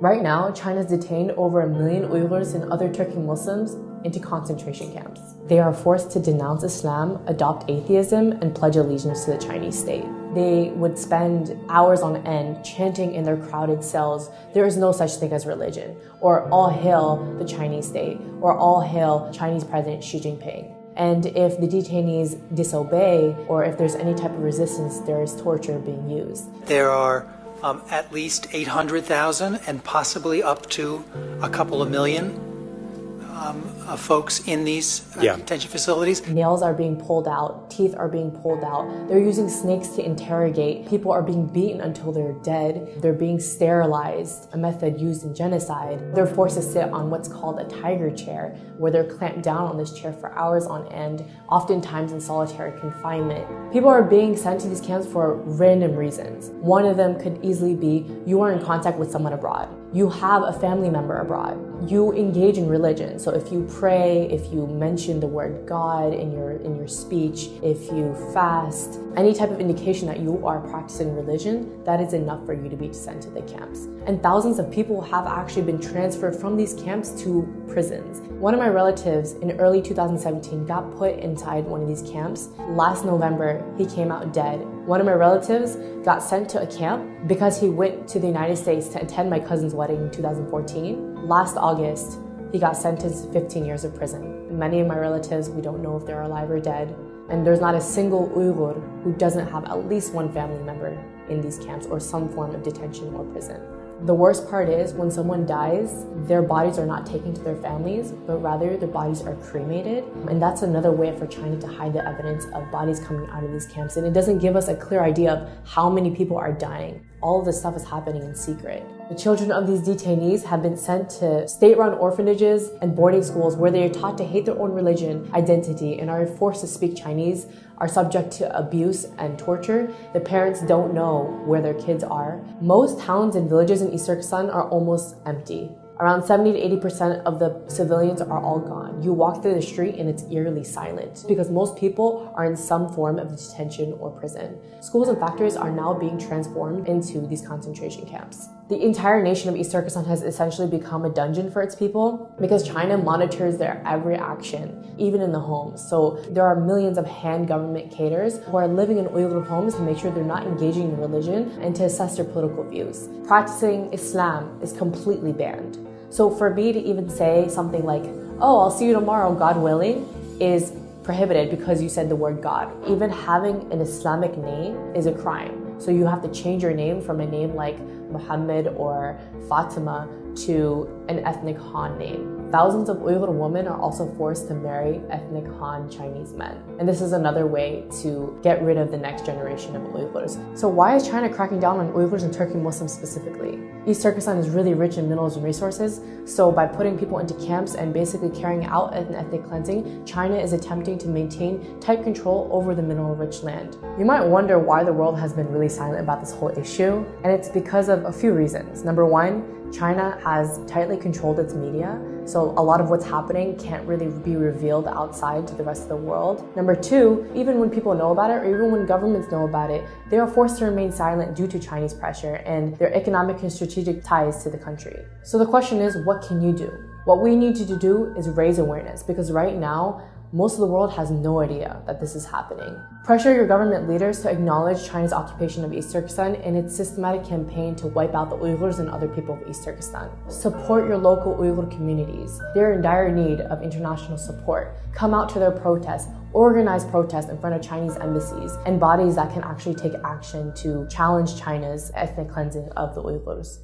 Right now, China's detained over 1 million Uyghurs and other Turkic Muslims into concentration camps. They are forced to denounce Islam, adopt atheism, and pledge allegiance to the Chinese state. They would spend hours on end chanting in their crowded cells, "There is no such thing as religion," or "All hail the Chinese state," or "All hail Chinese President Xi Jinping." And if the detainees disobey, or if there's any type of resistance, there is torture being used. There are at least 800,000 and possibly up to a couple of million folks in these detention facilities. Nails are being pulled out, teeth are being pulled out. They're using snakes to interrogate. People are being beaten until they're dead. They're being sterilized, a method used in genocide. They're forced to sit on what's called a tiger chair, where they're clamped down on this chair for hours on end, oftentimes in solitary confinement. People are being sent to these camps for random reasons. One of them could easily be you are in contact with someone abroad. You have a family member abroad. You engage in religion. So if you pray, if you mention the word God in your speech, if you fast, any type of indication that you are practicing religion, that is enough for you to be sent to the camps. And thousands of people have actually been transferred from these camps to prisons. One of my relatives in early 2017 got put inside one of these camps. Last November, he came out dead. One of my relatives got sent to a camp because he went to the United States to attend my cousin's wedding in 2014. Last August, he got sentenced to 15 years of prison. Many of my relatives, we don't know if they're alive or dead. And there's not a single Uyghur who doesn't have at least one family member in these camps or some form of detention or prison. The worst part is when someone dies, their bodies are not taken to their families, but rather their bodies are cremated. And that's another way for China to hide the evidence of bodies coming out of these camps. And it doesn't give us a clear idea of how many people are dying. All of this stuff is happening in secret. The children of these detainees have been sent to state-run orphanages and boarding schools where they are taught to hate their own religion, identity, and are forced to speak Chinese, are subject to abuse and torture. The parents don't know where their kids are. Most towns and villages in East Turkestan are almost empty. Around 70 to 80% of the civilians are all gone. You walk through the street and it's eerily silent because most people are in some form of detention or prison. Schools and factories are now being transformed into these concentration camps. The entire nation of East Turkestan has essentially become a dungeon for its people because China monitors their every action, even in the homes. So there are millions of Han government cadres who are living in Uyghur homes to make sure they're not engaging in religion and to assess their political views. Practicing Islam is completely banned. So for me to even say something like, "Oh, I'll see you tomorrow, God willing," is prohibited because you said the word God. Even having an Islamic name is a crime. So you have to change your name from a name like Muhammad or Fatima to an ethnic Han name. Thousands of Uyghur women are also forced to marry ethnic Han Chinese men. And this is another way to get rid of the next generation of Uyghurs. So why is China cracking down on Uyghurs and Turkic Muslims specifically? East Turkestan is really rich in minerals and resources, so by putting people into camps and basically carrying out an ethnic cleansing, China is attempting to maintain tight control over the mineral-rich land. You might wonder why the world has been really silent about this whole issue, and it's because of a few reasons. Number one, China has tightly controlled its media, so a lot of what's happening can't really be revealed outside to the rest of the world. Number two, even when people know about it, or even when governments know about it, they are forced to remain silent due to Chinese pressure and their economic and strategic ties to the country. So the question is, what can you do? What we need you to do is raise awareness, because right now, most of the world has no idea that this is happening. Pressure your government leaders to acknowledge China's occupation of East Turkestan and its systematic campaign to wipe out the Uyghurs and other people of East Turkestan. Support your local Uyghur communities. They're in dire need of international support. Come out to their protests. Organize protests in front of Chinese embassies and bodies that can actually take action to challenge China's ethnic cleansing of the Uyghurs.